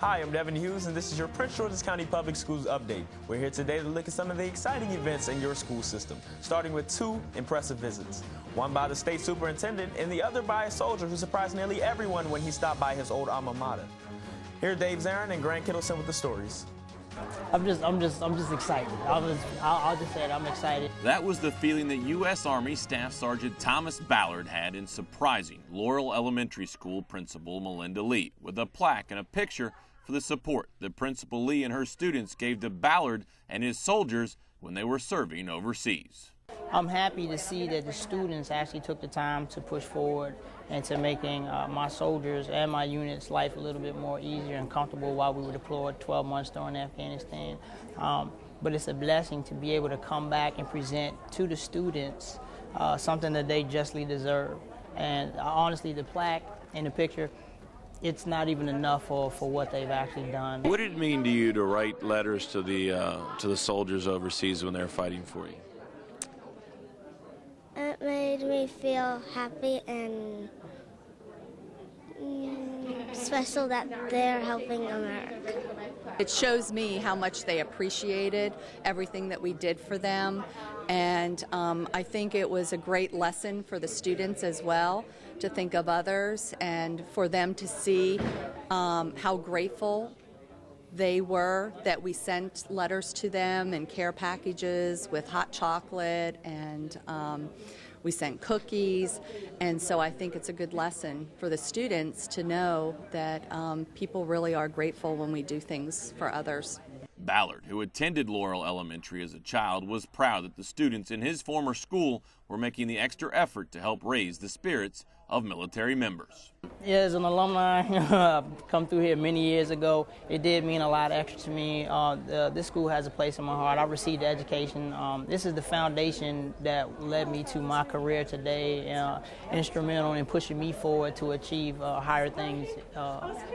Hi, I'm Devin Hughes, and this is your Prince George's County Public Schools update. We're here today to look at some of the exciting events in your school system, starting with two impressive visits. One by the state superintendent, and the other by a soldier who surprised nearly everyone when he stopped by his old alma mater. Here are Dave Zarin and Grant Kittleson with the stories. I'm just excited. I'll just say it, I'm excited. That was the feeling that U.S. Army Staff Sergeant Thomas Ballard had in surprising Laurel Elementary School Principal Melinda Lee with a plaque and a picture for the support that Principal Lee and her students gave to Ballard and his soldiers when they were serving overseas. I'm happy to see that the students actually took the time to push forward into making my soldiers and my unit's life a little bit more easier and comfortable while we were deployed 12 months during Afghanistan. But it's a blessing to be able to come back and present to the students something that they justly deserve. And honestly, the plaque and the picture, it's not even enough for what they've actually done. What did it mean to you to write letters to the soldiers overseas when they were fighting for you? It made me feel happy and special that they're helping America. It shows me how much they appreciated everything that we did for them, and I think it was a great lesson for the students as well to think of others and for them to see how grateful they were that we sent letters to them and care packages with hot chocolate, and we sent cookies. And so I think it's a good lesson for the students to know that people really are grateful when we do things for others. Ballard, who attended Laurel Elementary as a child, was proud that the students in his former school were making the extra effort to help raise the spirits of military members. As an alumni, come through here many years ago, it did mean a lot extra to me. This school has a place in my heart. I received education. This is the foundation that led me to my career today, instrumental in pushing me forward to achieve higher things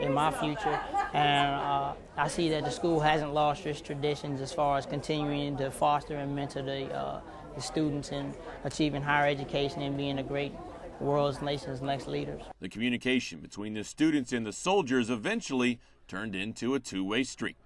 in my future. And I see that the school hasn't lost its traditions as far as continuing to foster and mentor the students in achieving higher education and being a great world's nation's next leaders. The communication between the students and the soldiers eventually turned into a two-way street.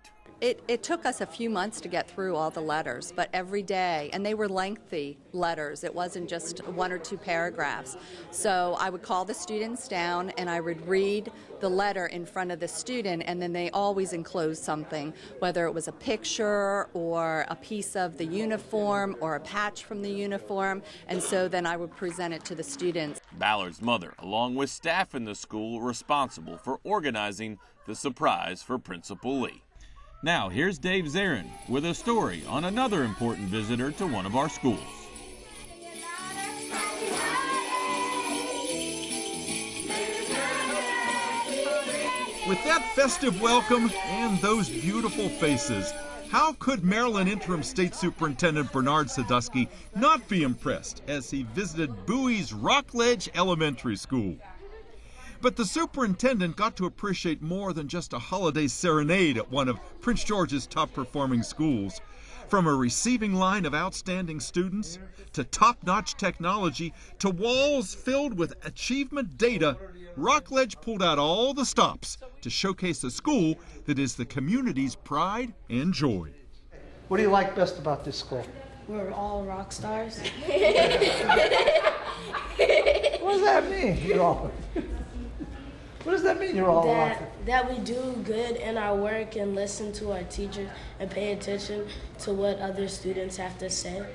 It took us a few months to get through all the letters, but every day, and they were lengthy letters. It wasn't just one or two paragraphs. So I would call the students down and I would read the letter in front of the student, and then they always enclosed something, whether it was a picture or a piece of the uniform or a patch from the uniform, and so then I would present it to the students. Ballard's mother, along with staff in the school, were responsible for organizing the surprise for Principal Lee. Now, here's Dave Zarin with a story on another important visitor to one of our schools. With that festive welcome and those beautiful faces, how could Maryland Interim State Superintendent Bernard Sadusky not be impressed as he visited Bowie's Rockledge Elementary School? But the superintendent got to appreciate more than just a holiday serenade at one of Prince George's top-performing schools. From a receiving line of outstanding students, to top-notch technology, to walls filled with achievement data, Rockledge pulled out all the stops to showcase a school that is the community's pride and joy. What do you like best about this school? We're all rock stars. What does that mean? You're all... What does that mean, you're all that we do good in our work and listen to our teachers and pay attention to what other students have to say.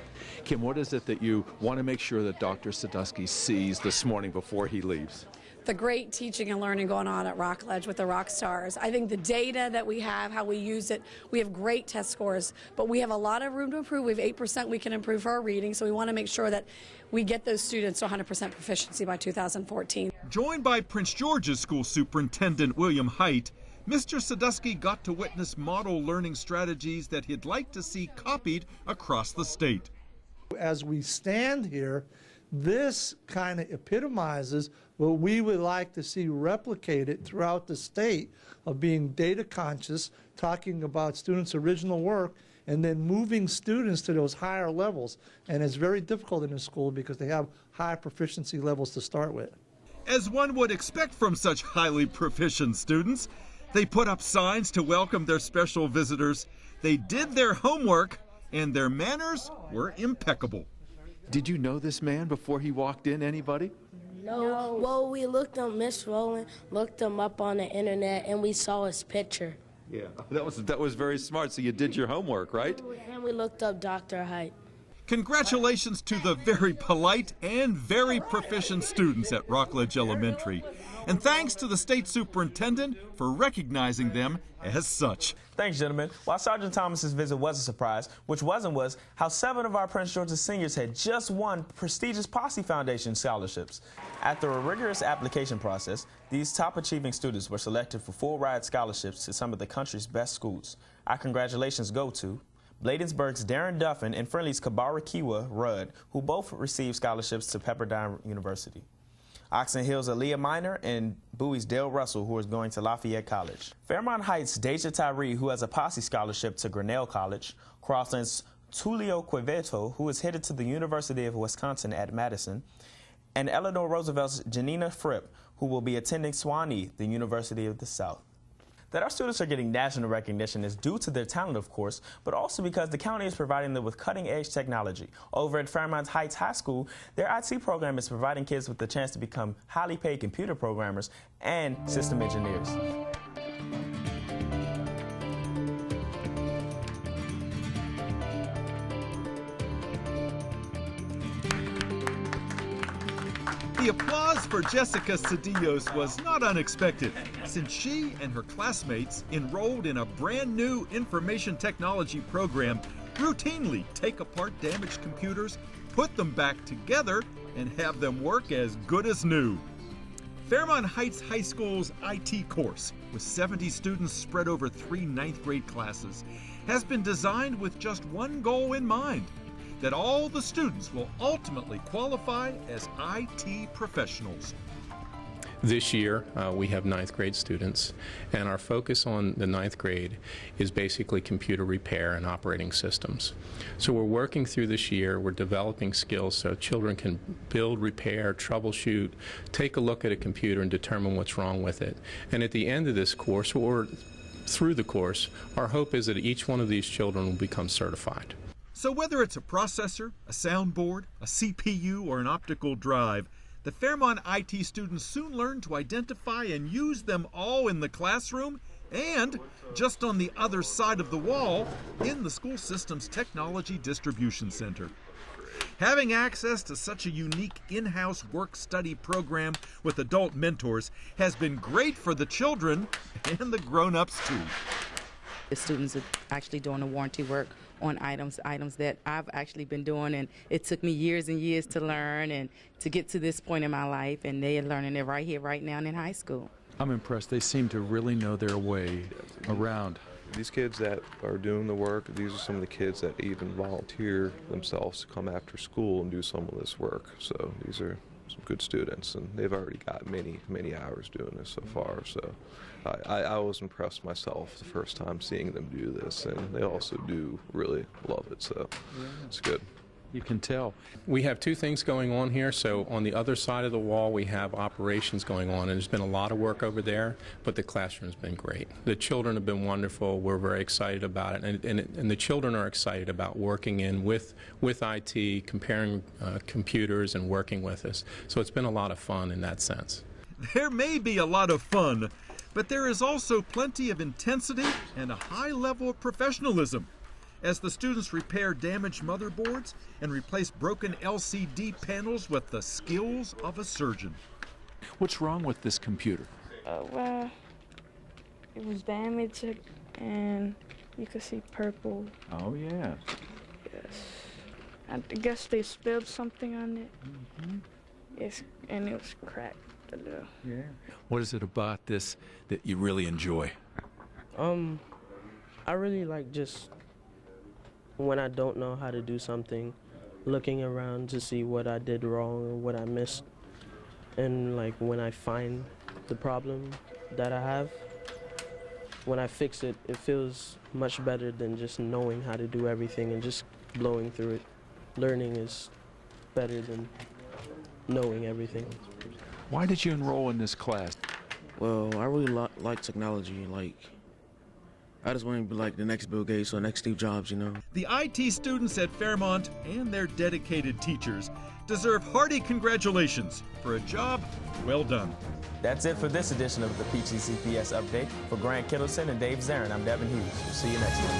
Kim, what is it that you want to make sure that Dr. Sadusky sees this morning before he leaves? The great teaching and learning going on at Rockledge with the rock stars. I think the data that we have, how we use it, we have great test scores, but we have a lot of room to improve. We have 8% we can improve for our reading, so we want to make sure that we get those students to 100% proficiency by 2014. Joined by Prince George's School Superintendent William Height, Mr. Sadusky got to witness model learning strategies that he'd like to see copied across the state. As we stand here, this kind of epitomizes what we would like to see replicated throughout the state of being data conscious, talking about students' original work, and then moving students to those higher levels. And it's very difficult in a school because they have high proficiency levels to start with. As one would expect from such highly proficient students, They put up signs to welcome their special visitors. They did their homework, and their manners were impeccable. Did you know this man before he walked in, anybody? No. Well, we looked up, Miss Rowland looked him up on the internet, and we saw his picture. Yeah, that was very smart. So you did your homework, right? And we looked up Dr. Height. Congratulations to the very polite and very proficient students at Rockledge Elementary. And thanks to the state superintendent for recognizing them as such. Thanks, gentlemen. While Sergeant Thomas's visit was a surprise, which was how 7 of our Prince George's seniors had just won prestigious Posse Foundation scholarships. After a rigorous application process, these top-achieving students were selected for full-ride scholarships to some of the country's best schools. Our congratulations go to Bladensburg's Darren Duffin and Friendly's Kabara Kiwa Rudd, who both received scholarships to Pepperdine University. Oxon Hill's Aaliyah Minor and Bowie's Dale Russell, who is going to Lafayette College. Fairmont Heights' Deja Tyree, who has a Posse scholarship to Grinnell College. Crossland's Tulio Quevedo, who is headed to the University of Wisconsin at Madison. And Eleanor Roosevelt's Janina Fripp, who will be attending Sewanee, the University of the South. That our students are getting national recognition is due to their talent, of course, but also because the county is providing them with cutting-edge technology. Over at Fairmont Heights High School, their IT program is providing kids with the chance to become highly paid computer programmers and system engineers. The applause for Jessica Cedillos was not unexpected, since she and her classmates enrolled in a brand new information technology program routinely take apart damaged computers, put them back together, and have them work as good as new. Fairmont Heights High School's IT course, with 70 students spread over 3 ninth grade classes, has been designed with just one goal in mind: that all the students will ultimately qualify as IT professionals. This year, we have ninth grade students, and our focus on the ninth grade is basically computer repair and operating systems. So we're working through this year, we're developing skills so children can build, repair, troubleshoot, take a look at a computer and determine what's wrong with it. And at the end of this course, or through the course, our hope is that each one of these children will become certified. So whether it's a processor, a soundboard, a CPU, or an optical drive, the Fairmont IT students soon learn to identify and use them all in the classroom and just on the other side of the wall in the school system's Technology Distribution Center. Having access to such a unique in-house work-study program with adult mentors has been great for the children and the grown-ups too. The students are actually doing the warranty work on items that I've actually been doing, and it took me years and years to learn and to get to this point in my life, and they are learning it right here, right now in high school. I'm impressed. They seem to really know their way around. These kids that are doing the work, these are some of the kids that even volunteer themselves to come after school and do some of this work. So these are some good students, and they've already got many, many hours doing this so far. So I was impressed myself the first time seeing them do this, and they also do really love it, so it's good. You can tell. We have 2 things going on here. So on the other side of the wall, we have operations going on, and there's been a lot of work over there, but the classroom's been great. The children have been wonderful. We're very excited about it, and the children are excited about working in with IT, comparing computers and working with us. So it's been a lot of fun in that sense. There may be a lot of fun, but there is also plenty of intensity and a high level of professionalism as the students repair damaged motherboards and replace broken LCD panels with the skills of a surgeon. What's wrong with this computer? Well, it was damaged and you could see purple. Oh, yeah. Yes. I guess they spilled something on it. And it was cracked. Yeah. What is it about this that you really enjoy? I really like just when I don't know how to do something, looking around to see what I did wrong or what I missed. And like when I find the problem that I have, when I fix it, it feels much better than just knowing how to do everything and just blowing through it. Learning is better than knowing everything. Why did you enroll in this class? Well, I really like technology. I just want to be like the next Bill Gates or next Steve Jobs, you know. The IT students at Fairmont and their dedicated teachers deserve hearty congratulations for a job well done. That's it for this edition of the PGCPS Update. For Grant Kittleson and Dave Zarin, I'm Devin Hughes. See you next time.